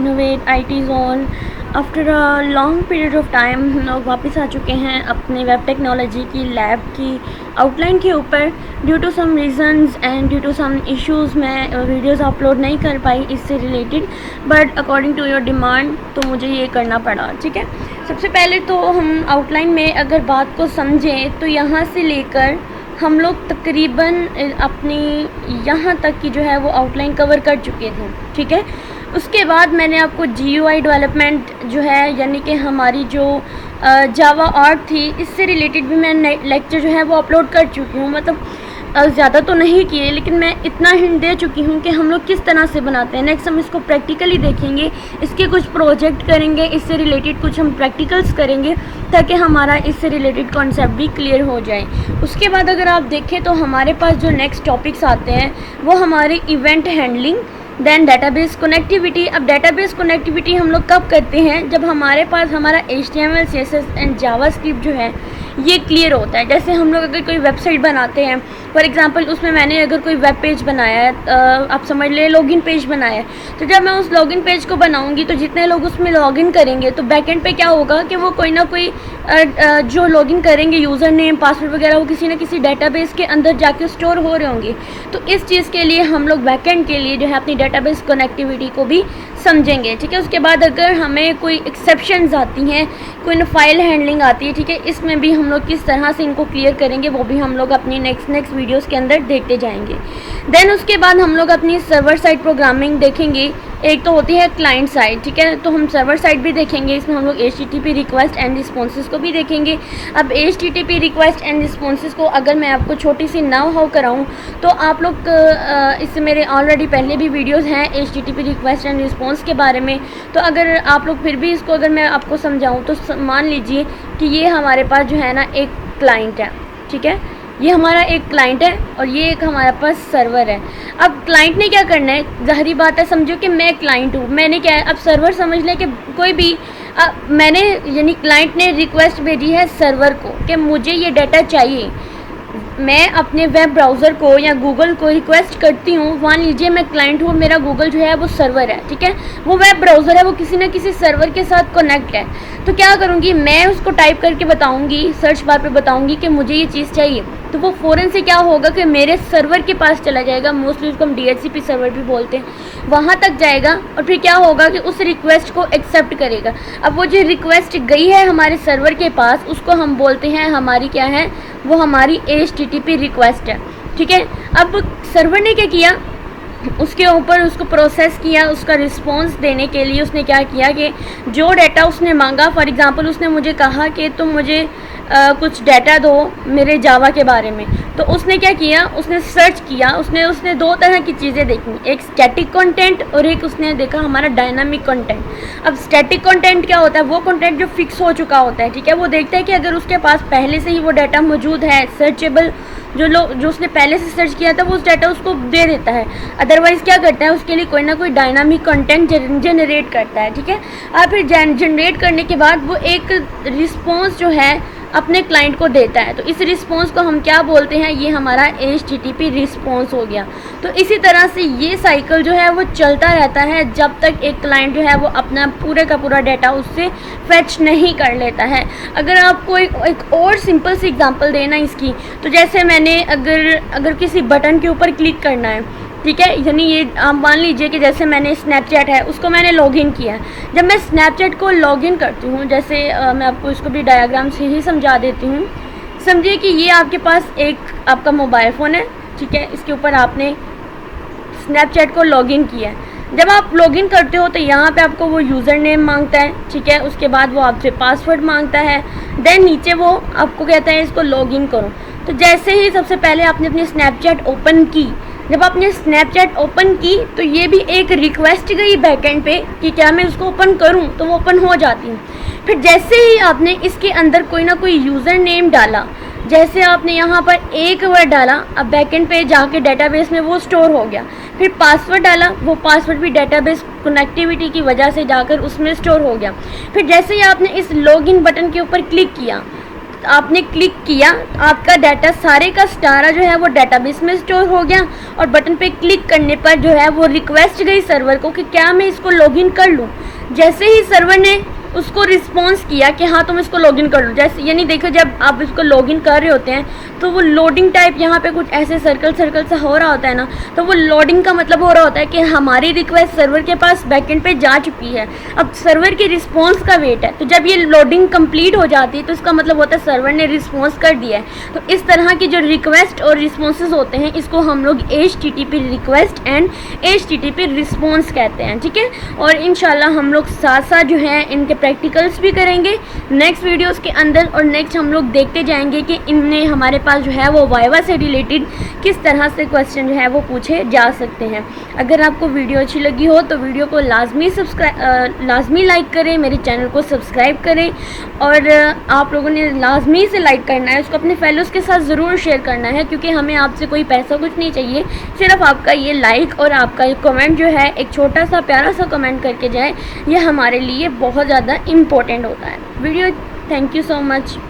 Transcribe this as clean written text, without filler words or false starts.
Innovate IT zone. After a long period of time हम लोग वापस आ चुके हैं अपने वेब टेक्नोलॉजी की लैब की आउटलाइन के ऊपर। Due to some reasons and due to some issues मैं वीडियोज़ अपलोड नहीं कर पाई इससे related, but according to your demand तो मुझे ये करना पड़ा। ठीक है, सबसे पहले तो हम आउटलाइन में अगर बात को समझें तो यहाँ से लेकर हम लोग तकरीबन अपनी यहाँ तक की जो है वो आउटलाइन कवर कर चुके थे। ठीक है, उसके बाद मैंने आपको GUI डेवलपमेंट जो है यानी कि हमारी जो जावा आर्ट थी इससे रिलेटेड भी मैं लेक्चर जो है वो अपलोड कर चुकी हूँ। मतलब ज़्यादा तो नहीं किए, लेकिन मैं इतना हिंट दे चुकी हूँ कि हम लोग किस तरह से बनाते हैं। नेक्स्ट हम इसको प्रैक्टिकली देखेंगे, इसके कुछ प्रोजेक्ट करेंगे, इससे रिलेटेड कुछ हम प्रैक्टिकल्स करेंगे ताकि हमारा इससे रिलेटेड कॉन्सेप्ट भी क्लियर हो जाए। उसके बाद अगर आप देखें तो हमारे पास जो नेक्स्ट टॉपिक्स आते हैं वो हमारे event handling, then database connectivity. अब डेटाबेस कनेक्टिविटी हम लोग कब करते हैं, जब हमारे पास हमारा HTML CSS एंड जावास्क्रिप्ट जो है ये क्लियर होता है। जैसे हम लोग अगर कोई वेबसाइट बनाते हैं, फॉर एग्जांपल उसमें मैंने अगर कोई वेब पेज बनाया है, आप समझ ले लॉगिन पेज बनाया है, तो जब मैं उस लॉगिन पेज को बनाऊंगी तो जितने लोग उसमें लॉगिन करेंगे तो बैकएंड पे क्या होगा कि वो कोई ना कोई जो लॉगिन करेंगे यूज़र नेम पासवर्ड वगैरह वो किसी ना किसी डेटाबेस के अंदर जाके स्टोर हो रहे होंगे। तो इस चीज़ के लिए हम लोग बैकएंड के लिए जो है अपनी डेटाबेस कनेक्टिविटी को भी समझेंगे। ठीक है, उसके बाद अगर हमें कोई एक्सेप्शंस आती हैं, कोई ना फाइल हैंडलिंग आती है, ठीक है, इसमें भी हम लोग किस तरह से इनको क्लियर करेंगे वो भी हम लोग अपनी नेक्स्ट वीडियोस के अंदर देखते जाएंगे। देन उसके बाद हम लोग अपनी सर्वर साइड प्रोग्रामिंग देखेंगे। एक तो होती है क्लाइंट साइड, ठीक है, तो हम सर्वर साइड भी देखेंगे। इसमें हम लोग HTTP रिक्वेस्ट एंड रिस्पॉन्सेज को भी देखेंगे। अब HTTP रिक्वेस्ट एंड रिस्पॉन्सेज को अगर मैं आपको छोटी सी नाउ हाउ कराऊँ तो आप लोग इससे मेरे ऑलरेडी पहले भी वीडियोस हैं HTTP रिक्वेस्ट एंड रिस्पॉन्स के बारे में, तो अगर आप लोग फिर भी इसको अगर मैं आपको समझाऊँ तो मान लीजिए कि ये हमारे पास जो है ना एक क्लाइंट है। ठीक है, ये हमारा एक क्लाइंट है और ये एक हमारे पास सर्वर है। अब क्लाइंट ने क्या करना है, ज़ाहिरी बात है, समझो कि मैं क्लाइंट हूँ, मैंने क्या है, अब सर्वर समझ लें कि कोई भी मैंने यानी क्लाइंट ने रिक्वेस्ट भेजी है सर्वर को कि मुझे ये डाटा चाहिए। मैं अपने वेब ब्राउज़र को या गूगल को रिक्वेस्ट करती हूँ, मान लीजिए मैं क्लाइंट हूँ, मेरा गूगल जो है वो सर्वर है। ठीक है, वो वेब ब्राउज़र है, वो किसी न किसी सर्वर के साथ कनेक्ट है। तो क्या करूँगी, मैं उसको टाइप करके बताऊँगी, सर्च बार पे बताऊँगी कि मुझे ये चीज़ चाहिए, तो वो फ़ौरन से क्या होगा कि मेरे सर्वर के पास चला जाएगा। मोस्टली उसको हम DHCP सर्वर भी बोलते हैं, वहाँ तक जाएगा और फिर क्या होगा कि उस रिक्वेस्ट को एक्सेप्ट करेगा। अब वो जो रिक्वेस्ट गई है हमारे सर्वर के पास उसको हम बोलते हैं हमारी क्या है, वो हमारी HTTP रिक्वेस्ट है। ठीक है, अब सर्वर ने क्या किया, उसके ऊपर उसको प्रोसेस किया, उसका रिस्पॉन्स देने के लिए उसने क्या किया कि जो डाटा उसने मांगा, फॉर एग्जांपल उसने मुझे कहा कि तुम मुझे कुछ डाटा दो मेरे जावा के बारे में, तो उसने क्या किया, उसने सर्च किया, उसने दो तरह की चीज़ें देखी, एक स्टैटिक कंटेंट और एक उसने देखा हमारा डायनामिक कंटेंट। अब स्टैटिक कंटेंट क्या होता है, वो कंटेंट जो फिक्स हो चुका होता है। ठीक है, वो देखता है कि अगर उसके पास पहले से ही वो डाटा मौजूद है, सर्चेबल, जो उसने पहले से सर्च किया था वो उस डाटा उसको दे देता है। अदरवाइज़ क्या करता है, उसके लिए कोई ना कोई डायनामिक कंटेंट जनरेट करता है। ठीक है, और फिर जनरेट करने के बाद वो एक रिस्पॉन्स जो है अपने क्लाइंट को देता है। तो इस रिस्पॉन्स को हम क्या बोलते हैं, ये हमारा HTTP रिस्पॉन्स हो गया। तो इसी तरह से ये साइकिल जो है वो चलता रहता है जब तक एक क्लाइंट जो है वो अपना पूरे का पूरा डाटा उससे फेच नहीं कर लेता है। अगर आपको एक और सिंपल सी एग्जांपल देना इसकी, तो जैसे मैंने अगर किसी बटन के ऊपर क्लिक करना है, ठीक है, यानी ये आप मान लीजिए कि जैसे मैंने स्नैपचैट है उसको मैंने लॉगिन किया। जब मैं स्नैपचैट को लॉगिन करती हूँ, जैसे मैं आपको इसको भी डायग्राम से ही समझा देती हूँ। समझिए कि ये आपके पास एक आपका मोबाइल फ़ोन है, ठीक है, इसके ऊपर आपने स्नैपचैट को लॉगिन किया है। जब आप लॉगिन करते हो तो यहाँ पे आपको वो यूज़र नेम मांगता है, ठीक है, उसके बाद वो आपसे पासवर्ड मांगता है, देन नीचे वो आपको कहता है इसको लॉगिन करो। तो जैसे ही सबसे पहले आपने अपनी स्नैपचैट ओपन की, जब आपने स्नैपचैट ओपन की तो ये भी एक रिक्वेस्ट गई बैकएंड पे कि क्या मैं उसको ओपन करूं, तो वो ओपन हो जाती है। फिर जैसे ही आपने इसके अंदर कोई ना कोई यूज़र नेम डाला, जैसे आपने यहाँ पर एक वर्ड डाला, अब बैकएंड पे जाके डेटाबेस में वो स्टोर हो गया। फिर पासवर्ड डाला, वो पासवर्ड भी डेटाबेस कनेक्टिविटी की वजह से जाकर उसमें स्टोर हो गया। फिर जैसे ही आपने इस लॉगिन बटन के ऊपर क्लिक किया, आपने क्लिक किया, आपका डाटा सारे का सारा जो है वो डेटाबेस में स्टोर हो गया और बटन पे क्लिक करने पर जो है वो रिक्वेस्ट गई सर्वर को कि क्या मैं इसको लॉगिन कर लूँ। जैसे ही सर्वर ने उसको रिस्पॉन्स किया कि हाँ तुम इसको लॉगिन कर लो, जैसे यानी देखो जब आप इसको लॉगिन कर रहे होते हैं तो वो लोडिंग टाइप यहाँ पे कुछ ऐसे सर्कल सर्कल सा हो रहा होता है ना, तो वो लोडिंग का मतलब हो रहा होता है कि हमारी रिक्वेस्ट सर्वर के पास बैकएंड पे जा चुकी है, अब सर्वर के रिस्पॉन्स का वेट है। तो जब ये लोडिंग कंप्लीट हो जाती है तो इसका मतलब होता है सर्वर ने रिस्पॉन्स कर दिया है। तो इस तरह की जो रिक्वेस्ट और रिस्पॉन्सेज होते हैं इसको हम लोग HTTP request and HTTP response कहते हैं, ठीक है। और इंशाल्लाह हम लोग साथ साथ जो है इनके प्रैक्टिकल्स भी करेंगे नेक्स्ट वीडियोस के अंदर, और नेक्स्ट हम लोग देखते जाएंगे कि इनमें हमारे पास जो है वो वाइवा से रिलेटेड किस तरह से क्वेश्चन जो है वो पूछे जा सकते हैं। अगर आपको वीडियो अच्छी लगी हो तो वीडियो को लाजमी लाइक करें, मेरे चैनल को सब्सक्राइब करें, और आप लोगों ने लाजमी से लाइक करना है, उसको अपने फेलोज़ के साथ ज़रूर शेयर करना है, क्योंकि हमें आपसे कोई पैसा कुछ नहीं चाहिए, सिर्फ आपका ये लाइक और आपका ये कमेंट जो है एक छोटा सा प्यारा सा कमेंट करके जाए, ये हमारे लिए बहुत ज़्यादा इम्पोर्टेंट होता है। Video thank you so much.